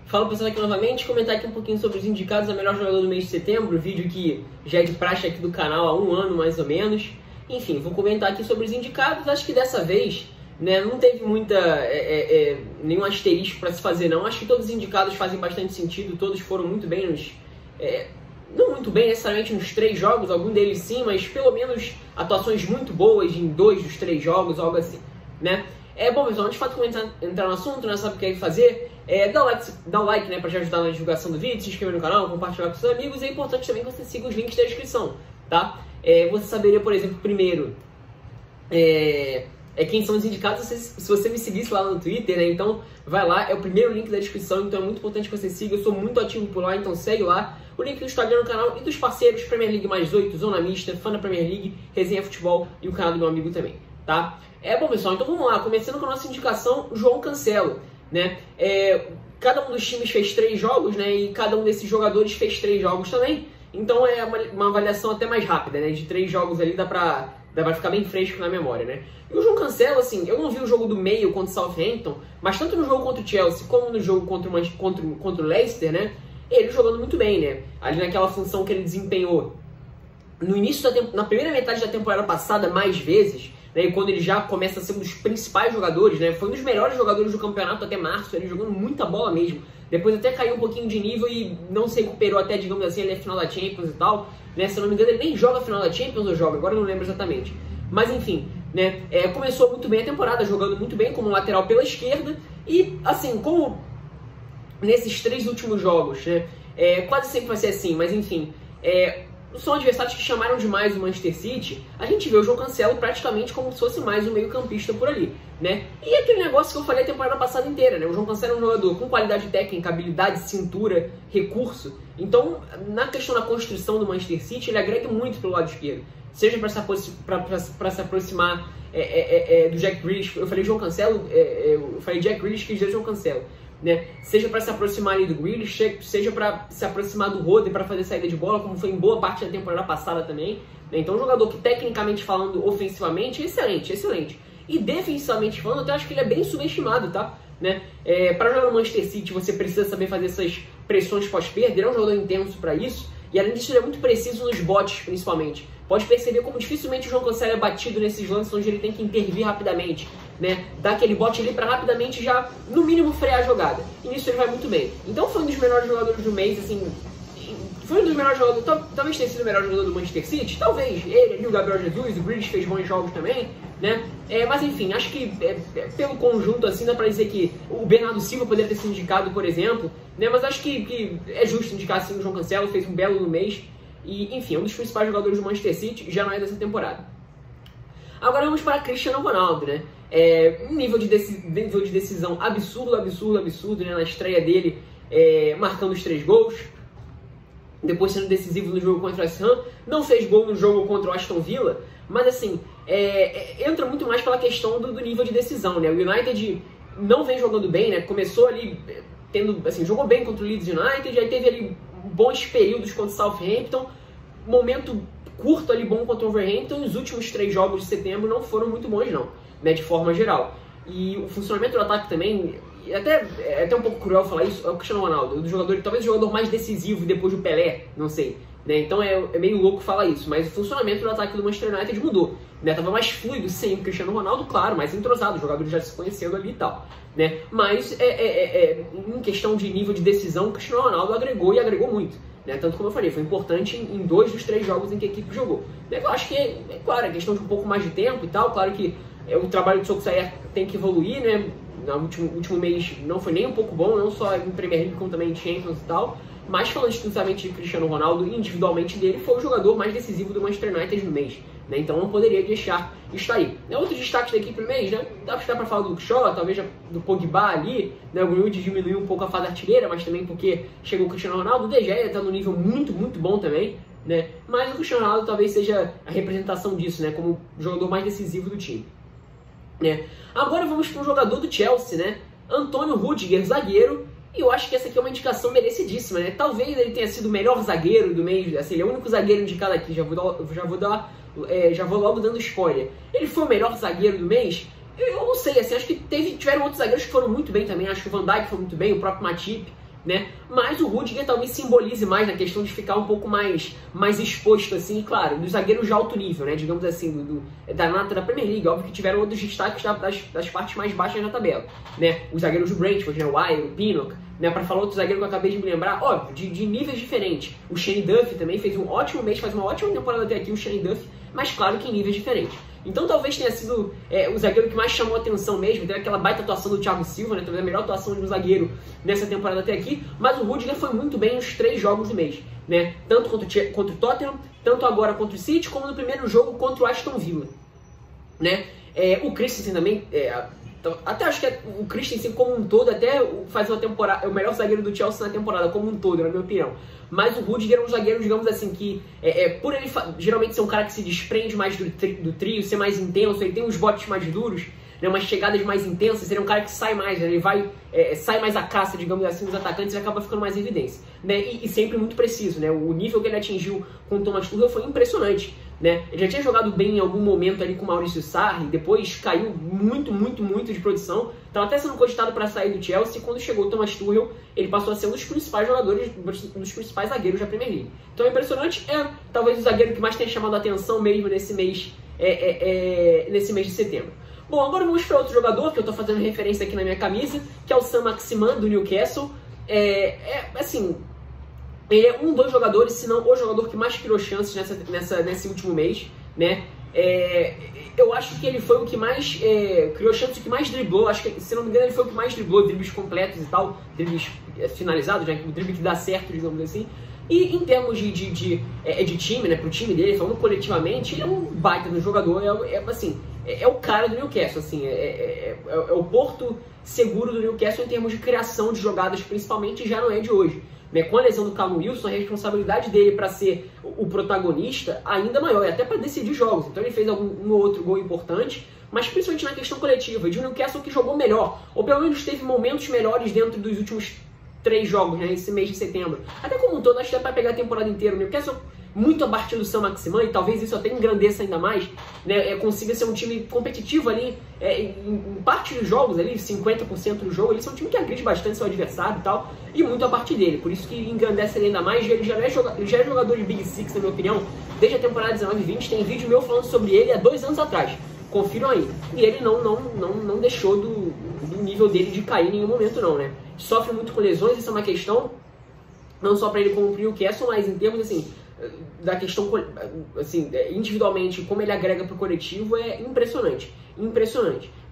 Fala pessoal aqui novamente, comentar aqui um pouquinho sobre os indicados a melhor jogador do mês de setembro, vídeo que já é de praxe aqui do canal há um ano mais ou menos. Enfim, vou comentar aqui sobre os indicados, acho que dessa vez, né, não teve nenhum asterisco para se fazer não, acho que todos os indicados fazem bastante sentido, todos foram muito bem nos... não muito bem necessariamente nos 3 jogos, algum deles sim, mas pelo menos atuações muito boas em 2 dos 3 jogos, algo assim, né? Bom pessoal, antes de fato entrar no assunto, né, sabe o que é que fazer? Dá o like, né, pra te ajudar na divulgação do vídeo, se inscrever no canal, compartilhar com seus amigos, e é importante também que você siga os links da descrição, tá? Você saberia, por exemplo, primeiro, quem são os indicados se você me seguisse lá no Twitter, né? Então vai lá, é o primeiro link da descrição, então é muito importante que você siga, eu sou muito ativo por lá, então segue lá. O link do Instagram no canal e dos parceiros, Premier League mais 8, Zona Mista, Fã da Premier League, Resenha Futebol e o canal do meu amigo também, tá? Bom pessoal, então vamos lá, começando com a nossa indicação, João Cancelo, né? Cada um dos times fez 3 jogos, né? E cada um desses jogadores fez 3 jogos também, então é uma avaliação até mais rápida, né? De 3 jogos ali dá pra ficar bem fresco na memória, né? E o João Cancelo, assim, eu não vi o jogo do meio contra o Southampton, mas tanto no jogo contra o Chelsea como no jogo contra o Leicester, né? Ele jogando muito bem, né? Ali naquela função que ele desempenhou no início na primeira metade da temporada passada mais vezes, né? E quando ele já começa a ser um dos principais jogadores, né? Foi um dos melhores jogadores do campeonato até março, ele jogando muita bola mesmo. Depois até caiu um pouquinho de nível e não se recuperou até, digamos assim, ele é final da Champions e tal, né? Se eu não me engano, ele nem joga a final da Champions ou joga, agora eu não lembro exatamente. Mas enfim, né? Começou muito bem a temporada, jogando muito bem como lateral pela esquerda. E assim, como nesses 3 últimos jogos, né? Quase sempre vai ser assim, mas enfim, são adversários que chamaram demais o Manchester City. A gente vê o João Cancelo praticamente como se fosse mais um meio-campista por ali, né? E aquele negócio que eu falei a temporada passada inteira, né? O João Cancelo é um jogador com qualidade técnica, habilidade, cintura, recurso. Então, na questão da construção do Manchester City, ele agrega muito pelo lado esquerdo. Seja para se aproximar do Jack Grealish, eu falei João Cancelo, eu falei Jack Grealish, quis dizer João Cancelo, né? Seja para se aproximar ali do Grealish, seja para se aproximar do Rodri para fazer saída de bola, como foi em boa parte da temporada passada também, né? Então um jogador que tecnicamente falando, ofensivamente, excelente, excelente. E defensivamente falando, eu até acho que ele é bem subestimado, tá? Né? Para jogar no Manchester City você precisa saber fazer essas pressões pós-perda, ele é um jogador intenso para isso, e além disso ele é muito preciso nos botes principalmente. Pode perceber como dificilmente o João Cancelo é batido nesses lances onde ele tem que intervir rapidamente, né? Dar aquele bote ali para rapidamente já, no mínimo, frear a jogada. E nisso ele vai muito bem. Então foi um dos melhores jogadores do mês, assim... Foi um dos melhores jogadores... Talvez tenha sido o melhor jogador do Manchester City. Talvez. Ele ali, o Gabriel Jesus, o Grealish fez bons jogos também, né? Mas enfim, acho que pelo conjunto, assim, dá pra dizer que o Bernardo Silva poderia ter sido indicado, por exemplo, né? Mas acho que é justo indicar, assim, o João Cancelo, fez um belo no mês. E, enfim, é um dos principais jogadores do Manchester City, já não é dessa temporada. Agora vamos para Cristiano Ronaldo, né? Um nível de decisão absurdo, né? Na estreia dele, marcando os 3 gols. Depois sendo decisivo no jogo contra o West Ham. Não fez gol no jogo contra o Aston Villa. Mas assim, entra muito mais pela questão do nível de decisão, né? O United não vem jogando bem, né? Começou ali, jogou bem contra o Leeds United. Aí teve ali bons períodos contra o Southampton. Momento curto ali bom contra o Wolverhampton. Os últimos 3 jogos de setembro não foram muito bons não, né? De forma geral. E o funcionamento do ataque também... É até um pouco cruel falar isso, é o Cristiano Ronaldo, talvez o jogador mais decisivo depois do Pelé, não sei, né? Então é meio louco falar isso, mas o funcionamento do ataque do Manchester United mudou, né? Tava mais fluido sem o Cristiano Ronaldo, claro, mais entrosado, os jogadores já se conhecendo ali e tal, né? Mas em questão de nível de decisão, o Cristiano Ronaldo agregou e agregou muito, né? Tanto como eu falei, foi importante em 2 dos 3 jogos em que a equipe jogou, né? Eu acho que claro, é questão de um pouco mais de tempo e tal, claro que o trabalho do Solskjaer tem que evoluir, né? No último mês não foi nem um pouco bom, não só em Premier League como também em Champions e tal, mas falando exclusivamente de Cristiano Ronaldo, individualmente dele, foi o jogador mais decisivo do Manchester United no mês, né? Então não poderia deixar isso aí. Outros destaques da equipe no mês, né? Dá para falar do Luke Shaw, talvez do Pogba ali, né? O Greenwood diminuiu um pouco a fase artilheira, mas também porque chegou o Cristiano Ronaldo. O De Gea está no nível muito bom também, né? Mas o Cristiano Ronaldo talvez seja a representação disso, né? Como o jogador mais decisivo do time, né? Agora vamos para o jogador do Chelsea, né? Antônio Rudiger, zagueiro. E eu acho que essa aqui é uma indicação merecidíssima, né? Talvez ele tenha sido o melhor zagueiro do mês, assim, ele é o único zagueiro indicado aqui, já vou logo dando spoiler. Ele foi o melhor zagueiro do mês? Eu não sei, assim, acho que tiveram outros zagueiros que foram muito bem também, acho que o Van Dijk foi muito bem, o próprio Matip, né? Mas o Rudiger talvez simbolize mais na questão de ficar um pouco mais exposto, assim, claro, dos zagueiros de alto nível, né? Digamos assim, da nata da Premier League. Óbvio que tiveram outros destaques das partes mais baixas da tabela, né? Os zagueiros do Brentford, né? O Wire, o Pinnock, né? Para falar outro zagueiro que eu acabei de me lembrar, óbvio, de níveis diferentes. O Shane Duffy também fez um ótimo mês, faz uma ótima temporada até aqui, o Shane Duffy, mas claro que em níveis diferentes. Então talvez tenha sido o zagueiro que mais chamou a atenção mesmo, teve aquela baita atuação do Thiago Silva, né? Talvez a melhor atuação de um zagueiro nessa temporada até aqui, mas o Rudiger foi muito bem nos 3 jogos do mês, né? Tanto contra o Tottenham, tanto agora contra o City, como no primeiro jogo contra o Aston Villa, né? O Christensen também, até acho que o Christensen como um todo até faz uma temporada, é o melhor zagueiro do Chelsea na temporada como um todo, na minha opinião. Mas o Rudiger é um zagueiro, digamos assim, que por ele geralmente ser um cara que se desprende mais do trio, ser mais intenso, ele tem uns botes mais duros, né, umas chegadas mais intensas, ele é um cara que sai mais, né, ele sai mais à caça, digamos assim, dos atacantes e acaba ficando mais em evidência, né, e sempre muito preciso, né, o nível que ele atingiu com o Thomas Tuchel foi impressionante, né, ele já tinha jogado bem em algum momento ali com o Maurício Sarri, depois caiu muito de produção, estava até sendo cogitado para sair do Chelsea, e quando chegou o Thomas Tuchel, ele passou a ser um dos principais jogadores, um dos principais zagueiros da Premier League. Então é impressionante, talvez o zagueiro que mais tenha chamado a atenção mesmo nesse mês de setembro. Bom, agora vamos para outro jogador, que eu estou fazendo referência aqui na minha camisa, que é o Saint-Maximin, do Newcastle. Assim, ele é um dos jogadores, se não o jogador que mais criou chances nesse último mês, né? Eu acho que ele foi o que mais criou chances, o que mais driblou. Acho que, se não me engano, ele foi o que mais driblou, dribles completos e tal, dribles finalizados, né? O drible que dá certo, digamos assim. E em termos de time, né, pro time dele, falando coletivamente, ele é um baita no jogador, é o cara do Newcastle, assim, é o porto seguro do Newcastle em termos de criação de jogadas, principalmente, já não é de hoje. Né? Com a lesão do Callum Wilson, a responsabilidade dele para ser o protagonista ainda maior, e até para decidir jogos. Então ele fez um ou outro gol importante, mas principalmente na questão coletiva, de um Newcastle que jogou melhor, ou pelo menos teve momentos melhores dentro dos últimos 3 jogos, né, esse mês de setembro. Até como um todo, acho que dá para pegar a temporada inteira. O Newcastle muito abaixo do Saint-Maximin, e talvez isso até engrandeça ainda mais, né, consiga ser um time competitivo ali, em parte dos jogos, ali, 50% do jogo, eles são um time que agride bastante seu adversário e tal, e muito a parte dele, por isso que engrandece ele ainda mais. Ele já é jogador de Big Six, na minha opinião, desde a temporada 19-20, tem vídeo meu falando sobre ele há 2 anos atrás, confiram aí, e ele não deixou do nível dele de cair em nenhum momento não, né, sofre muito com lesões, isso é uma questão, não só para ele como para o Newcastle, mas em termos, assim, da questão, assim, individualmente, como ele agrega para o coletivo, é impressionante,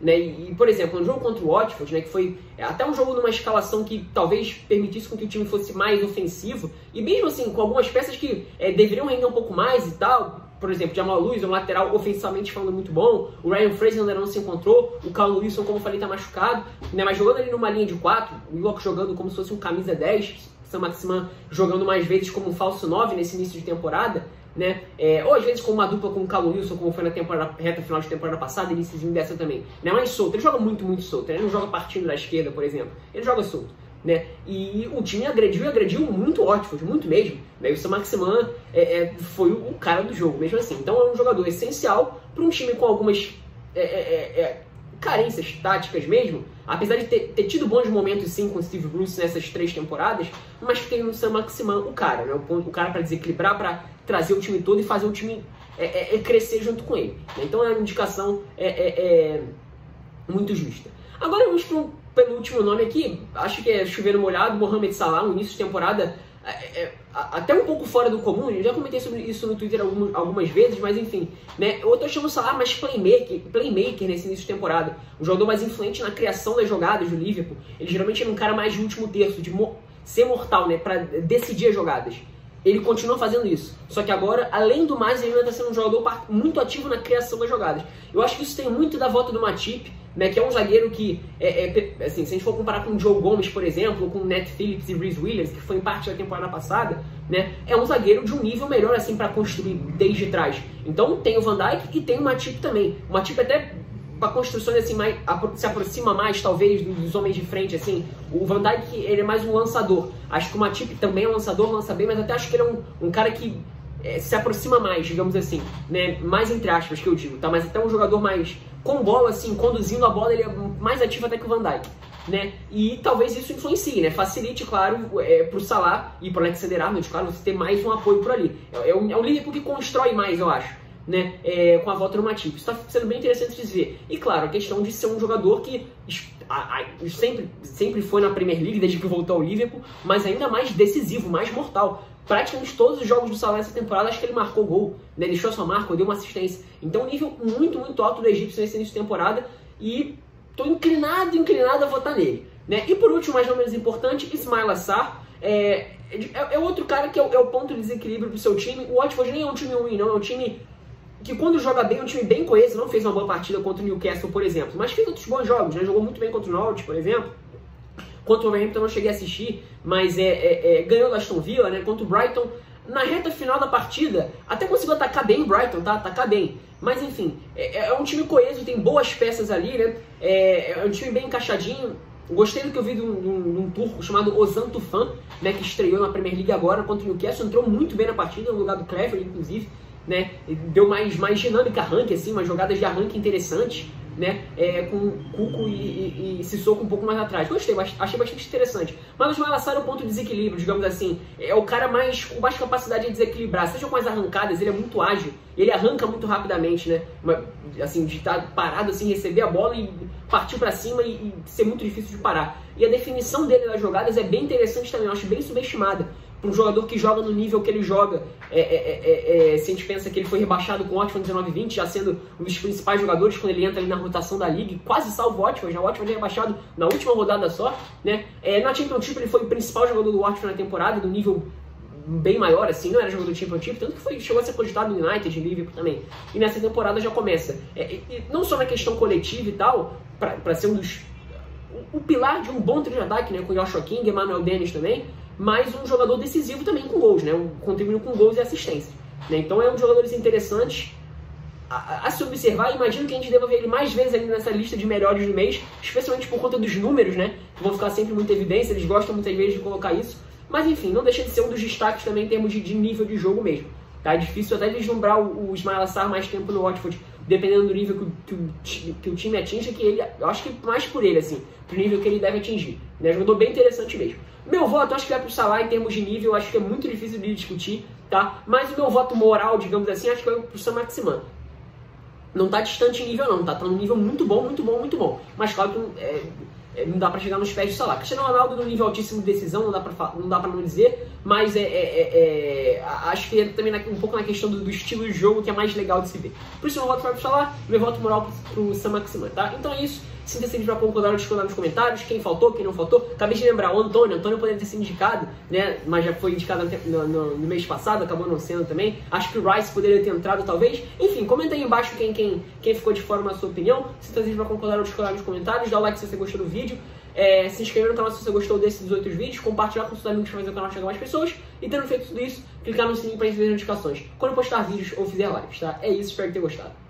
né? E, por exemplo, no jogo contra o Watford, né, que foi até um jogo numa escalação que talvez permitisse com que o time fosse mais ofensivo, e mesmo assim, com algumas peças que deveriam render um pouco mais e tal, por exemplo, Jamal Lewis, um lateral ofensivamente falando muito bom, o Ryan Fraser ainda não se encontrou, o Callum Wilson, como eu falei, tá machucado, né, mas jogando ali numa linha de 4, o Willock jogando como se fosse um camisa 10, Saint-Maximin jogando mais vezes como um falso 9 nesse início de temporada, né? Ou às vezes com uma dupla com o Callum Wilson, como foi na reta final de temporada passada, iníciozinho dessa também, né? Mais solto, ele joga muito solto, ele não joga partindo da esquerda, por exemplo, ele joga solto, né? E o time agrediu muito o Watford, muito mesmo, né? E o Saint-Maximin foi o cara do jogo, mesmo assim. Então é um jogador essencial para um time com algumas carências táticas mesmo, apesar de ter tido bons momentos sim com o Steve Bruce nessas 3 temporadas, mas que tem no Saint-Maximin o cara, né? O cara para desequilibrar, para trazer o time todo e fazer o time crescer junto com ele. Então é uma indicação muito justa. Agora vamos para o penúltimo nome aqui, acho que é chover no molhado, Mohamed Salah, no início de temporada até um pouco fora do comum. Eu já comentei sobre isso no Twitter algumas vezes, mas enfim, né? Eu tô chamando o Salah mais playmaker nesse início de temporada, um jogador mais influente na criação das jogadas do Liverpool. Ele geralmente era um cara mais de último terço, de ser mortal, né, para decidir as jogadas. Ele continua fazendo isso, só que agora, além do mais, ele ainda está sendo um jogador muito ativo na criação das jogadas. Eu acho que isso tem muito da volta do Matip, né, que é um zagueiro que, assim, se a gente for comparar com o Joe Gomes, por exemplo, ou com o Nat Phillips e Reece Williams, que foi em parte da temporada passada, né, é um zagueiro de um nível melhor, assim, para construir desde trás. Então tem o Van Dijk e tem o Matip também. O Matip até para construções assim se aproxima mais talvez dos homens de frente, assim. O Van Dijk, ele é mais um lançador. Acho que o Matip também é um lançador, lança bem, mas até acho que ele é um cara que se aproxima mais, digamos assim, né? Mais entre aspas que eu digo, tá? Mas até um jogador mais com bola, assim, conduzindo a bola, ele é mais ativo até que o Van Dijk. né? E talvez isso influencie, né? Facilite, claro, pro Salah e pro Alexander-Arnold, claro, você ter mais um apoio por ali. É o Liverpool que constrói mais, eu acho, né? Com a volta do Matip. Isso tá sendo bem interessante de se ver. E claro, a questão de ser um jogador que sempre foi na Premier League, desde que voltou ao Liverpool, mas ainda mais decisivo, mais mortal. Praticamente todos os jogos do Salah nessa temporada, acho que ele marcou gol, né? Deixou a sua marca, deu uma assistência. Então, um nível muito, muito alto do egípcio nesse início de temporada, e tô inclinado a votar nele, né? E por último, mas não menos importante, Ismaila Sarr. É outro cara que é o ponto de desequilíbrio pro seu time. O Watford nem é um time ruim, não. É um time que, quando joga bem, é um time bem coeso. Não fez uma boa partida contra o Newcastle, por exemplo, mas fez outros bons jogos, né? Jogou muito bem contra o Norwich, por exemplo. Contra o Wolverhampton eu não cheguei a assistir, mas ganhou do Aston Villa, né? Contra o Brighton. Na reta final da partida, até conseguiu atacar bem o Brighton, tá? Atacar bem. Mas enfim, é um time coeso, tem boas peças ali, né? É um time bem encaixadinho. Gostei do que eu vi de um turco chamado Ozan Tufan, né? Que estreou na Premier League agora contra o Newcastle. Entrou muito bem na partida, no lugar do Clever, inclusive, né? Deu mais dinâmica arranque, assim, umas jogadas de arranque interessantes, né? Com Cuco e Sissoko um pouco mais atrás. Gostei, achei bastante interessante. Mas o Ismaila Sarr é o ponto de desequilíbrio, digamos assim. É o cara com mais capacidade de desequilibrar. Seja com as arrancadas, ele é muito ágil. Ele arranca muito rapidamente, né? Assim, de estar parado, assim, receber a bola e partir pra cima e ser muito difícil de parar. E a definição dele nas jogadas é bem interessante também. Eu acho bem subestimada. Para um jogador que joga no nível que ele joga, se a gente pensa que ele foi rebaixado com o Watford 19-20, já sendo um dos principais jogadores quando ele entra ali na rotação da Liga, quase salva o Watford, o Watford é rebaixado na última rodada só, né? Na Championship ele foi o principal jogador do Watford na temporada, do nível bem maior, assim, não era jogador do Championship, tanto que chegou a ser cogitado no United, em Liverpool também. E nessa temporada já começa, não só na questão coletiva e tal, para ser o pilar de um bom trio de ataque, né? Com Joshua King, Emmanuel Dennis também, mas um jogador decisivo também com gols, né? Contribuindo com gols e assistência, né? Então é um dos jogadores interessantes a se observar. Imagino que a gente deva ver ele mais vezes ainda nessa lista de melhores do mês, especialmente por conta dos números, né? Que vão ficar sempre muito em evidência, eles gostam muitas vezes de colocar isso. Mas enfim, não deixa de ser um dos destaques também em termos de nível de jogo mesmo. Tá? É difícil até vislumbrar o Ismaila Sarr mais tempo no Watford, dependendo do nível que o time atinge, que ele, eu acho que mais por ele, assim, pro nível que ele deve atingir. Né? Jogador bem interessante mesmo. Meu voto, acho que vai pro Salah em termos de nível, acho que é muito difícil de discutir, tá? Mas o meu voto moral, digamos assim, acho que vai pro Saint-Maximin. Não tá distante em nível não, tá? Tá num nível muito bom, muito bom, muito bom. Mas claro que não dá pra chegar nos pés do Salah. Cristiano Ronaldo no nível altíssimo de decisão, não dá pra não dizer, mas acho que também um pouco na questão do estilo de jogo que é mais legal de se ver. Por isso meu voto vai pro Salah, meu voto moral pro Saint-Maximin, tá? Então é isso. Sinta-se livre para concordar ou discordar nos comentários, quem faltou, quem não faltou. Acabei de lembrar, o Antônio poderia ter sido indicado, né? Mas já foi indicado no mês passado, acabou não sendo também. Acho que o Rice poderia ter entrado, talvez. Enfim, comenta aí embaixo quem ficou de fora na sua opinião. Sinta-se livre para concordar ou discordar nos comentários. Dá o like se você gostou do vídeo. Se inscrever no canal se você gostou desses outros vídeos. Compartilhar com seus amigos para fazer o canal chegar a mais pessoas. E tendo feito tudo isso, clicar no sininho para receber notificações quando eu postar vídeos ou fizer lives, tá? É isso, espero que tenha gostado.